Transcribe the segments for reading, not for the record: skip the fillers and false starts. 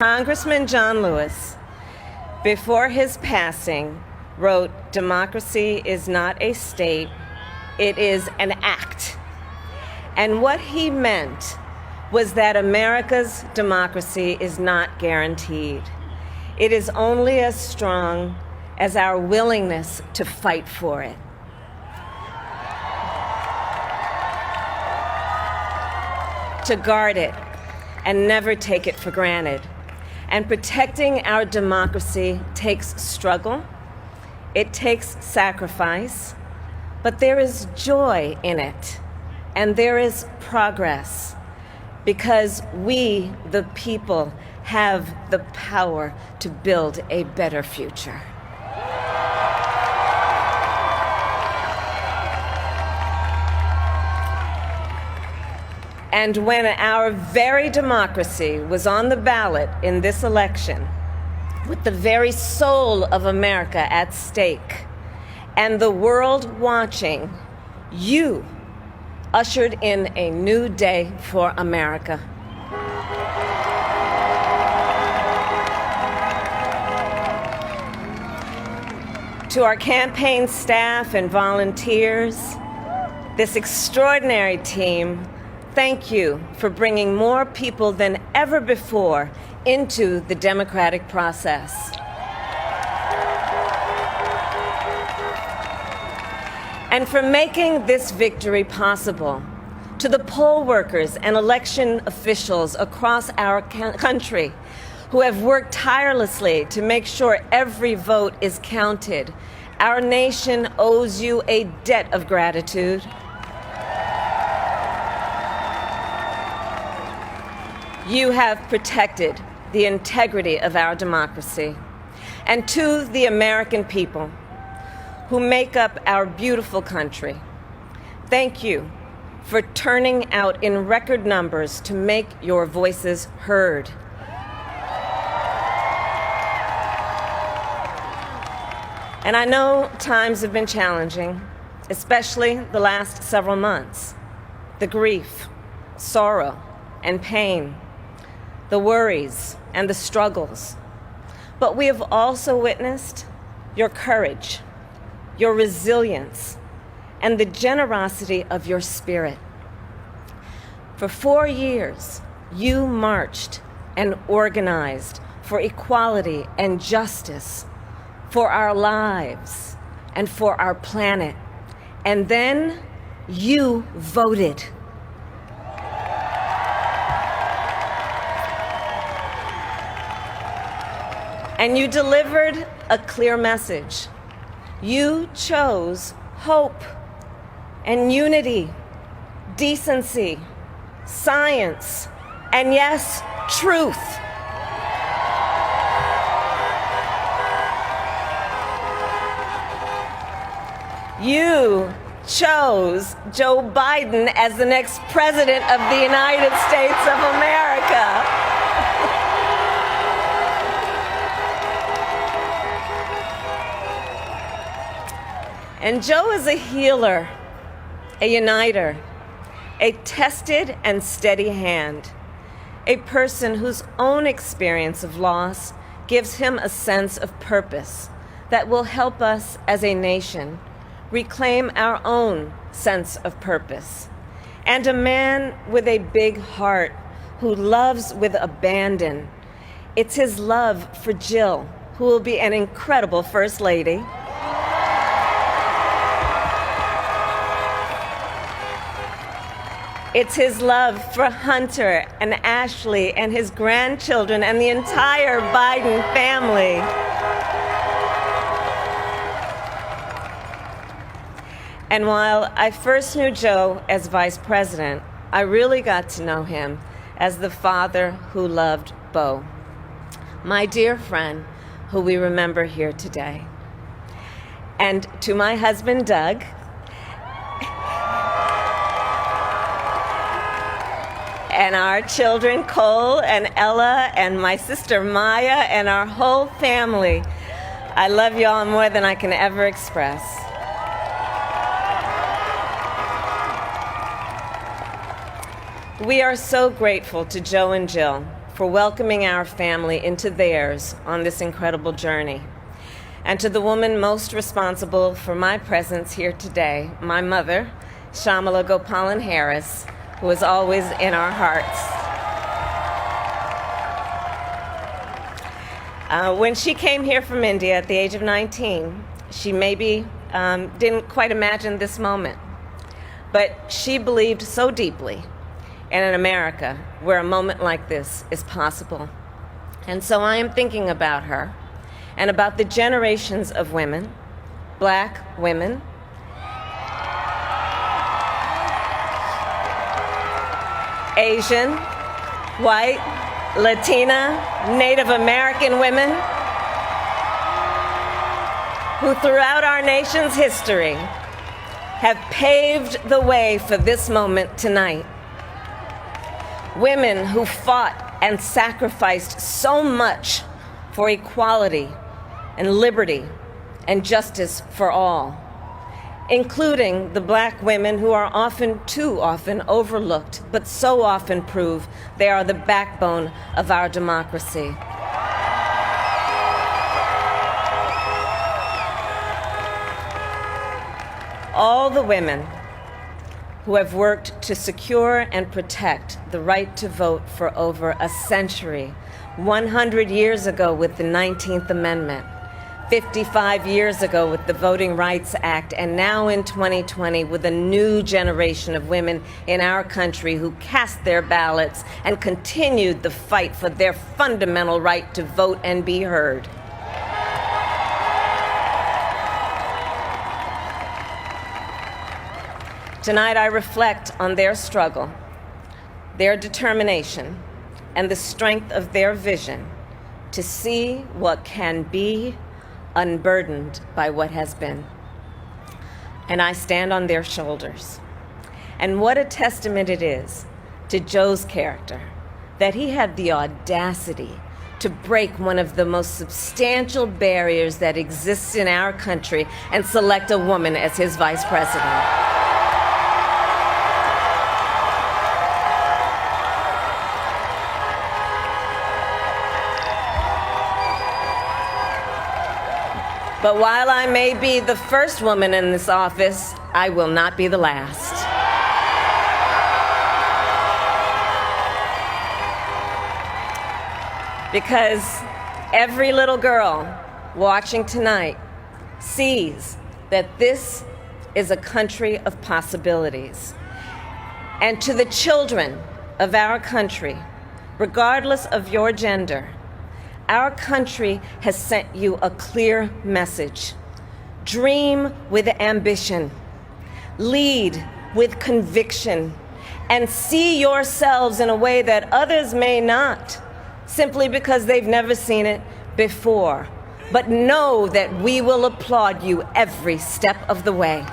Congressman John Lewis, before his passing, wrote, "Democracy is not a state, it is an act." And what he meant was that America's democracy is not guaranteed. It is only as strong as our willingness to fight for it. To guard it and never take it for granted. And protecting our democracy takes struggle, it takes sacrifice, but there is joy in it, and there is progress, because we, the people, have the power to build a better future. And when our very democracy was on the ballot in this election, with the very soul of America at stake, and the world watching, you ushered in a new day for America. To our campaign staff and volunteers, this extraordinary team, thank you for bringing more people than ever before into the democratic process. And for making this victory possible. To the poll workers and election officials across our country who have worked tirelessly to make sure every vote is counted, our nation owes you a debt of gratitude. You have protected the integrity of our democracy. And to the American people who make up our beautiful country, thank you for turning out in record numbers to make your voices heard. And I know times have been challenging, especially the last several months. The grief, sorrow, and pain, the worries and the struggles. But we have also witnessed your courage, your resilience, and the generosity of your spirit. For 4 years, you marched and organized for equality and justice, for our lives and for our planet. And then you voted. And you delivered a clear message. You chose hope and unity, decency, science, and yes, truth. You chose Joe Biden as the next president of the United States of America. And Joe is a healer, a uniter, a tested and steady hand, a person whose own experience of loss gives him a sense of purpose that will help us as a nation reclaim our own sense of purpose. And a man with a big heart who loves with abandon. It's his love for Jill, who will be an incredible First Lady. It's his love for Hunter and Ashley and his grandchildren and the entire Biden family. And while I first knew Joe as vice president, I really got to know him as the father who loved Bo, my dear friend who we remember here today. And to my husband, Doug, and our children, Cole and Ella, and my sister Maya, and our whole family, I love you all more than I can ever express. We are so grateful to Joe and Jill for welcoming our family into theirs on this incredible journey. And to the woman most responsible for my presence here today, my mother, Kamala Harris, who is always in our hearts. When she came here from India at the age of 19, she maybe didn't quite imagine this moment. But she believed so deeply in an America where a moment like this is possible. And so I am thinking about her and about the generations of women, Black women, Asian, white, Latina, Native American women, who throughout our nation's history have paved the way for this moment tonight. Women who fought and sacrificed so much for equality and liberty and justice for all, including the Black women who are too often overlooked, but so often prove they are the backbone of our democracy. All the women who have worked to secure and protect the right to vote for over a century, 100 years ago with the 19th Amendment, 55 years ago with the Voting Rights Act, and now in 2020 with a new generation of women in our country who cast their ballots and continued the fight for their fundamental right to vote and be heard. Tonight I reflect on their struggle, their determination, and the strength of their vision to see what can be unburdened by what has been. And I stand on their shoulders. And what a testament it is to Joe's character that he had the audacity to break one of the most substantial barriers that exists in our country and select a woman as his vice president. But while I may be the first woman in this office, I will not be the last. Because every little girl watching tonight sees that this is a country of possibilities. And to the children of our country, regardless of your gender, our country has sent you a clear message. Dream with ambition, lead with conviction, and see yourselves in a way that others may not, simply because they've never seen it before. But know that we will applaud you every step of the way.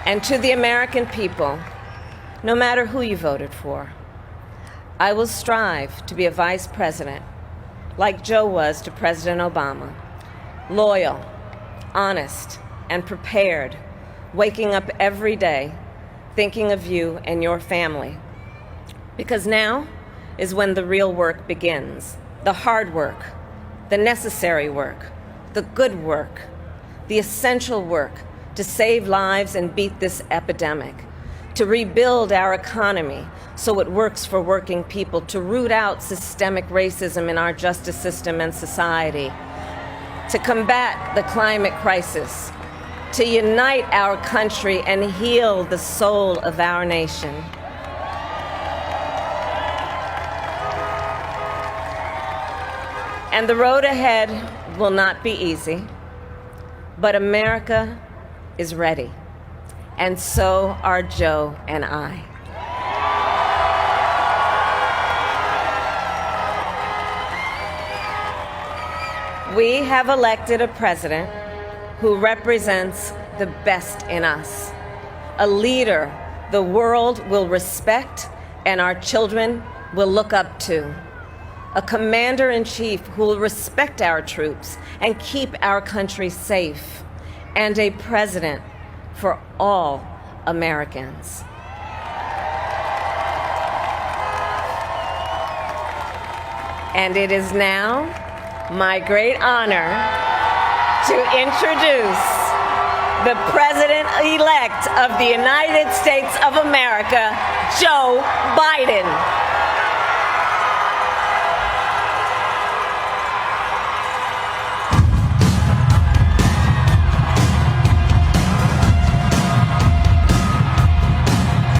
And to the American people, no matter who you voted for, I will strive to be a vice president, like Joe was to President Obama, loyal, honest, and prepared, waking up every day thinking of you and your family. Because now is when the real work begins, the hard work, the necessary work, the good work, the essential work to save lives and beat this epidemic, to rebuild our economy so it works for working people, to root out systemic racism in our justice system and society, to combat the climate crisis, to unite our country and heal the soul of our nation. And the road ahead will not be easy, but America is ready. And so are Joe and I. We have elected a president who represents the best in us, a leader the world will respect and our children will look up to, a commander-in-chief who will respect our troops and keep our country safe, and a president for all Americans. And it is now my great honor to introduce the President-elect of the United States of America, Joe Biden.